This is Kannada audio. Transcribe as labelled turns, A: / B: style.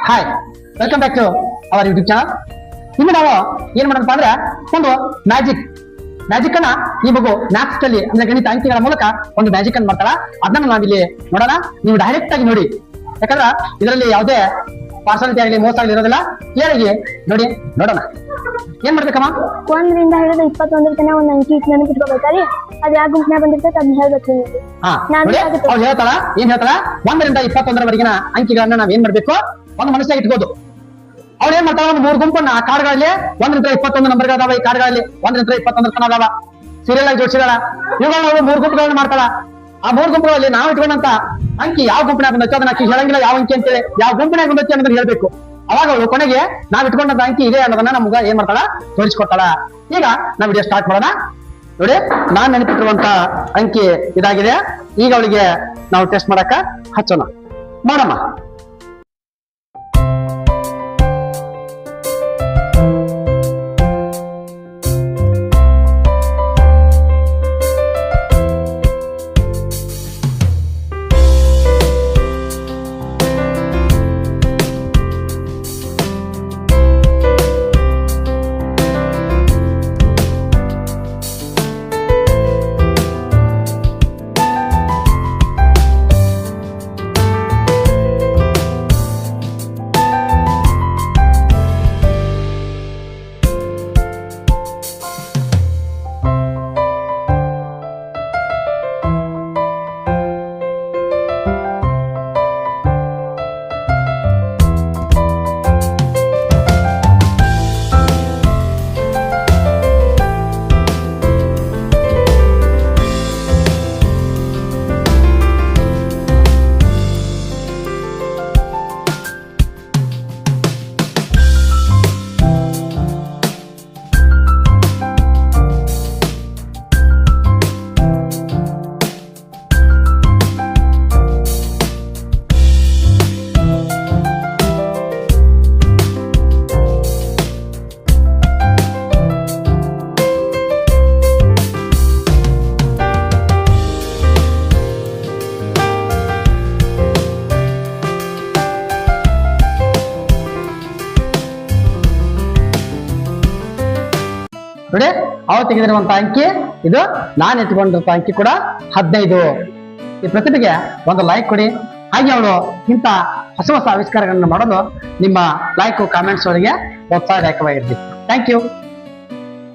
A: Hi, welcome back to our YouTube channel. ಇನ್ನು ನಾವು ಏನ್ ಮಾಡೋಣಪ್ಪ ಅಂದ್ರೆ ಒಂದು ಮ್ಯಾಜಿಕ್ ಅನ್ನ ಈ ಮಗು ಮ್ಯಾಥ್ಸ್ ಅಲ್ಲಿ ಅಂದ್ರೆ ಗಣಿತ ಅಂಕಿಗಳ ಮೂಲಕ ಒಂದು ಮ್ಯಾಜಿಕ್ ಅನ್ನು ಮಾಡ್ತಾರ. ಅದನ್ನ ನಾವಿಲ್ಲಿ ನೋಡೋಣ. ನೀವು ಡೈರೆಕ್ಟ್ ಆಗಿ ನೋಡಿ, ಯಾಕಂದ್ರೆ ಇದರಲ್ಲಿ ಯಾವುದೇ ಪಾರ್ಸಾಲಿಟಿ ಆಗಲಿ ಮೋಸ ಆಗಲಿ ಇರೋದಿಲ್ಲ. ಕ್ಲಿಯರ್ ಆಗಿ ನೋಡಿ ನೋಡೋಣ. ಏನ್ ಮಾಡ್ಬೇಕಮ್ಮ?
B: 1 ರಿಂದ ಹಿಡಿದು 21 ತನಕ ಒಂದು ಅಂಕಿ ನೆನಪಿಟ್ಕೋಬೇಕಾರಿ. ಅದ್ ಯಾವ ಗುಂಪಿನ ಬಂದಿರ್ತೈತೆ ಅದನ್ನ ಹೇಳ್ಬೇಕು ನಿಮಗೆ.
A: ಅವ್ರು ಹೇಳ್ತಾಳ, ಏನ್ ಹೇಳ್ತಾಳ? 1 ರಿಂದ 21 ಅಂಕಿಗಳನ್ನ ನಾವ್ ಏನ್ ಮಾಡ್ಬೇಕು? ಒಂದು ಮನಸ್ಸಿನಾಗ ಇಟ್ಕೋದು. ಅವ್ರು ಏನ್ ಮಾಡ್ತಾರ? ಒಂದು 3 ಗುಂಪನ್ನ ಆ ಕಾರ್ಡ್ಗಳಲ್ಲಿ 1 ರಿಂದ 21 ನಂಬರ್ಗಳದಾವ. ಈ ಕಾರ್ಡ್ಗಳಲ್ಲಿ 1 ರಿಂದ 21 ತನ ಅದಾವ. ಸೀರಿಯಲ್ ಆಗಿ ಜೋಡಿಸಿದಾಳ. ಇವುಗಳನ್ನ 3 ಗುಂಪುಗಳನ್ನ ಮಾಡ್ತಾಳ. ಆ 3 ಗುಂಪುಗಳಲ್ಲಿ ನಾವು ಇಟ್ಕೊಂಡಂತ ಅಂಕಿ ಯಾವ ಗುಂಪಿನಾಗ ಬಂದೈತೆ ಅದನ್ನ ಆಕಿ ಹೇಳಂಗಿಲ್ಲ. ಯಾವ ಅಂಕಿ ಅಂತೇಳಿ ಯಾವ ಗುಂಪಿನಾಗ ಬಂದೈತಿ ಅನ್ನೋದನ್ನ ಹೇಳ್ಬೇಕು. ಅವಾಗ ಅವಳು ಕೊನೆಗೆ ನಾವ್ ಇಟ್ಕೊಂಡಂತ ಅಂಕಿ ಇದೆ ಅನ್ನೋದನ್ನ ನಮ್ಗ ಏನ್ ಮಾಡ್ತಾಳ? ತೋರಿಸ್ಕೊಡ್ತಾಳ. ಈಗ ನಾವ್ ವಿಡಿಯೋ ಸ್ಟಾರ್ಟ್ ಮಾಡೋಣ. ನೋಡಿ, ನಾನ್ ನೆನಪಿಟ್ಟಿರುವಂತ ಅಂಕಿ ಇದಾಗಿದೆ. ಈಗ ಅವಳಿಗೆ ನಾವು ಟೆಸ್ಟ್ ಮಾಡಕ ಹಚ್ಚೋಣ. ಮಾಡಮ್ಮ. ನೋಡಿ, ಅವ್ರು ತೆಗೆದಿರುವಂತ ಅಂಕಿ ಇದು. ನಾನು ಎತ್ಕೊಂಡಿರುವಂತ ಅಂಕಿ ಕೂಡ 15. ಈ ಪ್ರತಿಭೆಗೆ ಒಂದು ಲೈಕ್ ಕೊಡಿ. ಹಾಗೆ ಅವಳು ಇಂಥ ಹೊಸ ಆವಿಷ್ಕಾರಗಳನ್ನು ಮಾಡೋದು ನಿಮ್ಮ ಲೈಕ್ ಕಾಮೆಂಟ್ಸ್ ಅವರಿಗೆ ಪ್ರೋತ್ಸಾಹದಾಯಕವಾಗಿರ್ಲಿ. Thank you.